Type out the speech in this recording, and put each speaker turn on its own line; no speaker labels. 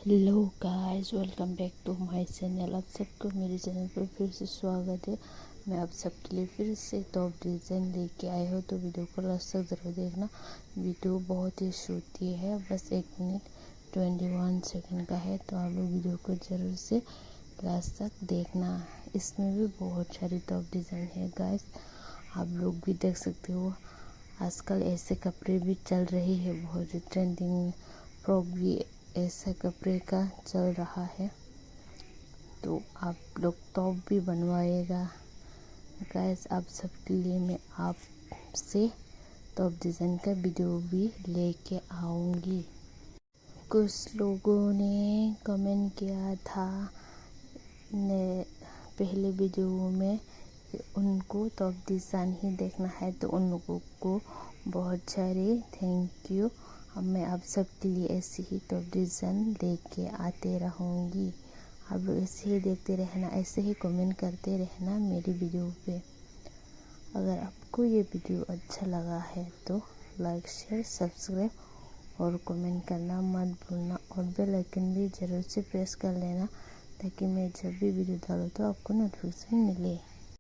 Hello guys, welcome back to my channel. आप सबको मेरे चैनल पर फिर से स्वागत है। मैं आप सबके लिए फिर से टॉप डिज़ाइन लेके आई हूँ, तो वीडियो को लास्ट तक ज़रूर देखना। वीडियो बहुत ही शूटी है, बस 1 मिनट 21 सेकंड का है, तो आप लोग वीडियो को ज़रूर से लास्ट तक देखना। इसमें भी बहुत सारी टॉप डिज़ाइन है गाइस, आप लोग भी देख सकते हो। आजकल ऐसे कपड़े भी चल रहे हैं, बहुत ही ट्रेंडिंग फ्रॉक भी ऐसा कपड़े का चल रहा है, तो आप लोग टॉप भी बनवाएगा गाइस। आप सबके लिए मैं आपसे टॉप डिज़ाइन का वीडियो भी लेके आऊँगी। कुछ लोगों ने कमेंट किया था ने पहले वीडियो में उनको टॉप डिज़ाइन ही देखना है, तो उन लोगों को बहुत सारे थैंक यू। अब मैं आप सबके लिए ऐसे ही टॉप डिज़ाइन लेके आते रहूँगी। आप लोग ऐसे ही देखते रहना, ऐसे ही कमेंट करते रहना मेरी वीडियो पे। अगर आपको ये वीडियो अच्छा लगा है तो लाइक शेयर सब्सक्राइब और कमेंट करना मत भूलना, और बेल आइकन भी ज़रूर से प्रेस कर लेना, ताकि मैं जब भी वीडियो डालूँ तो आपको नोटिफिकेशन मिले।